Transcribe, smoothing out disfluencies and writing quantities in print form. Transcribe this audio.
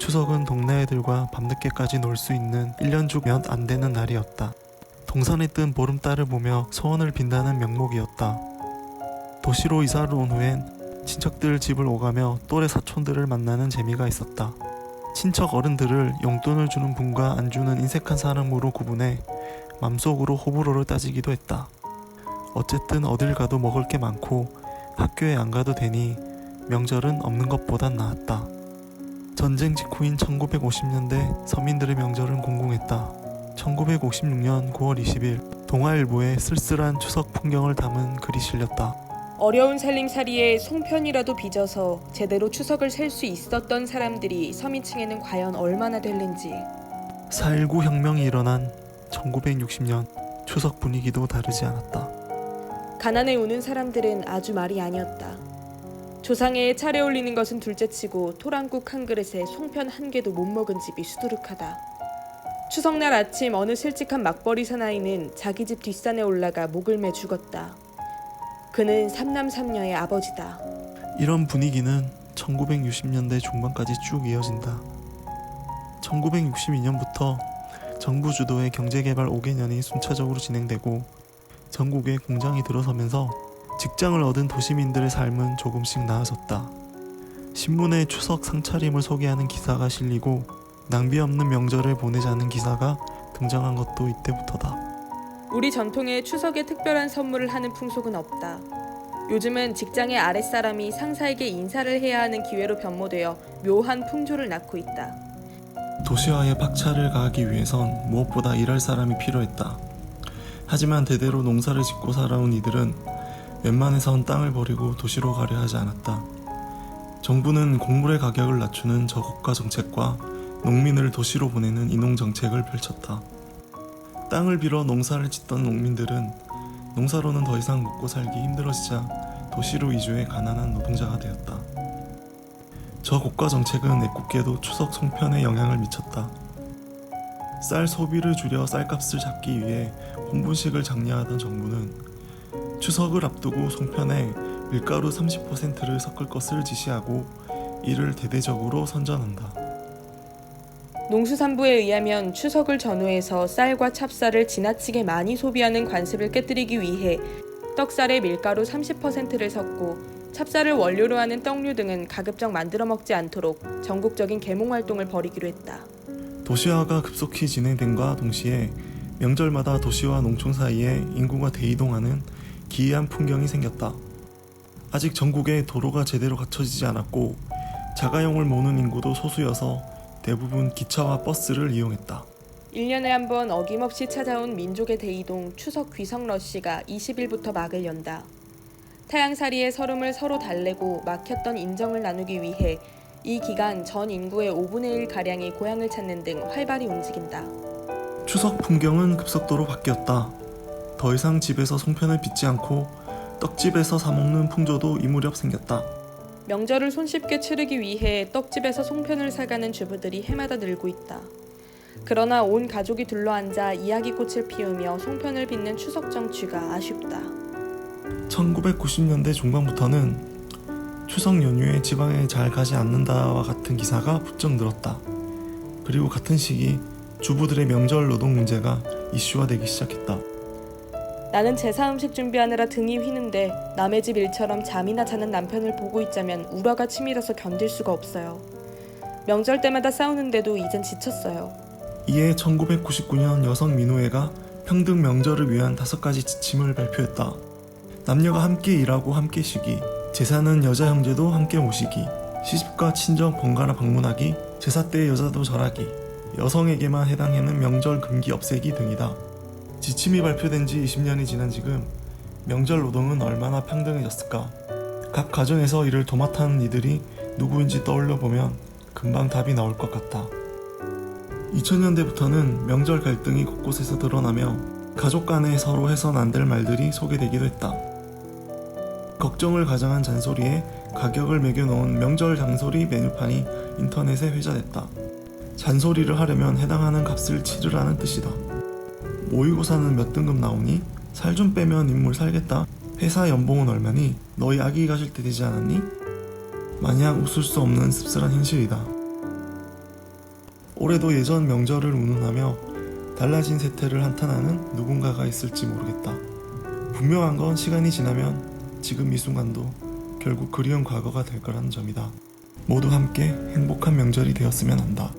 추석은 동네 애들과 밤늦게까지 놀 수 있는 1년 중 몇 안 되는 날이었다. 동산에 뜬 보름달을 보며 소원을 빈다는 명목이었다. 도시로 이사를 온 후엔 친척들 집을 오가며 또래 사촌들을 만나는 재미가 있었다. 친척 어른들을 용돈을 주는 분과 안 주는 인색한 사람으로 구분해 맘속으로 호불호를 따지기도 했다. 어쨌든 어딜 가도 먹을 게 많고 학교에 안 가도 되니 명절은 없는 것보단 나았다. 전쟁 직후인 1950년대 서민들의 명절은 공공했다. 1956년 9월 20일 동아일보에 쓸쓸한 추석 풍경을 담은 글이 실렸다. 어려운 살림살이에 송편이라도 빚어서 제대로 추석을 셀 수 있었던 사람들이 서민층에는 과연 얼마나 될는지. 4.19 혁명이 일어난 1960년 추석 분위기도 다르지 않았다. 가난에 우는 사람들은 아주 말이 아니었다. 조상에 차례 올리는 것은 둘째치고 토랑국 한 그릇에 송편 한 개도 못 먹은 집이 수두룩하다. 추석날 아침 어느 실직한 맞벌이 사나이는 자기 집 뒷산에 올라가 목을 매 죽었다. 그는 삼남삼녀의 아버지다. 이런 분위기는 1960년대 중반까지 쭉 이어진다. 1962년부터 정부 주도의 경제개발 5개년이 순차적으로 진행되고 전국에 공장이 들어서면서 직장을 얻은 도시민들의 삶은 조금씩 나아졌다. 신문에 추석 상차림을 소개하는 기사가 실리고 낭비 없는 명절을 보내자는 기사가 등장한 것도 이때부터다. 우리 전통에 추석에 특별한 선물을 하는 풍속은 없다. 요즘은 직장의 아랫사람이 상사에게 인사를 해야 하는 기회로 변모되어 묘한 풍조를 낳고 있다. 도시화에 박차를 가하기 위해선 무엇보다 일할 사람이 필요했다. 하지만 대대로 농사를 짓고 살아온 이들은 웬만해선 땅을 버리고 도시로 가려 하지 않았다. 정부는 곡물의 가격을 낮추는 저고가 정책과 농민을 도시로 보내는 인농정책을 펼쳤다. 땅을 빌어 농사를 짓던 농민들은 농사로는 더 이상 먹고 살기 힘들어지자 도시로 이주해 가난한 노동자가 되었다. 저고가 정책은 애꿎게도 추석 송편에 영향을 미쳤다. 쌀 소비를 줄여 쌀값을 잡기 위해 혼분식을 장려하던 정부는 추석을 앞두고 송편에 밀가루 30%를 섞을 것을 지시하고 이를 대대적으로 선전한다. 농수산부에 의하면 추석을 전후해서 쌀과 찹쌀을 지나치게 많이 소비하는 관습을 깨뜨리기 위해 떡쌀에 밀가루 30%를 섞고 찹쌀을 원료로 하는 떡류 등은 가급적 만들어 먹지 않도록 전국적인 계몽 활동을 벌이기로 했다. 도시화가 급속히 진행됨과 동시에 명절마다 도시와 농촌 사이에 인구가 대이동하는 기이한 풍경이 생겼다. 아직 전국에 도로가 제대로 갖춰지지 않았고 자가용을 모는 인구도 소수여서 대부분 기차와 버스를 이용했다. 1년에 한 번 어김없이 찾아온 민족의 대이동 추석 귀성 러시가 20일부터 막을 연다. 타양살이의 서름을 서로 달래고 막혔던 인정을 나누기 위해 이 기간 전 인구의 5분의 1가량이 고향을 찾는 등 활발히 움직인다. 추석 풍경은 급속도로 바뀌었다. 더 이상 집에서 송편을 빚지 않고 떡집에서 사먹는 풍조도 이 무렵 생겼다. 명절을 손쉽게 치르기 위해 떡집에서 송편을 사가는 주부들이 해마다 늘고 있다. 그러나 온 가족이 둘러앉아 이야기꽃을 피우며 송편을 빚는 추석 정취가 아쉽다. 1990년대 중반부터는 추석 연휴에 지방에 잘 가지 않는다와 같은 기사가 부쩍 늘었다. 그리고 같은 시기 주부들의 명절 노동 문제가 이슈화되기 시작했다. 나는 제사 음식 준비하느라 등이 휘는데 남의 집 일처럼 잠이나 자는 남편을 보고 있자면 우라가 치밀어서 견딜 수가 없어요. 명절 때마다 싸우는데도 이젠 지쳤어요. 이에 1999년 여성민우회가 평등 명절을 위한 5가지 지침을 발표했다. 남녀가 함께 일하고 함께 쉬기, 제사는 여자 형제도 함께 모시기, 시집과 친정 번갈아 방문하기, 제사 때 여자도 절하기, 여성에게만 해당하는 명절 금기 없애기 등이다. 지침이 발표된 지 20년이 지난 지금 명절 노동은 얼마나 평등해졌을까? 각 가정에서 이를 도맡아하는 이들이 누구인지 떠올려 보면 금방 답이 나올 것 같다. 2000년대부터는 명절 갈등이 곳곳에서 드러나며 가족 간에 서로 해선 안 될 말들이 소개되기도 했다. 걱정을 가장한 잔소리에 가격을 매겨놓은 명절 장소리 메뉴판이 인터넷에 회자됐다. 잔소리를 하려면 해당하는 값을 치르라는 뜻이다. 모의고사는 몇 등급 나오니? 살 좀 빼면 인물 살겠다. 회사 연봉은 얼마니? 너희 아기 가질 때 되지 않았니? 마냥 웃을 수 없는 씁쓸한 현실이다. 올해도 예전 명절을 운운하며 달라진 세태를 한탄하는 누군가가 있을지 모르겠다. 분명한 건 시간이 지나면 지금 이 순간도 결국 그리운 과거가 될 거라는 점이다. 모두 함께 행복한 명절이 되었으면 한다.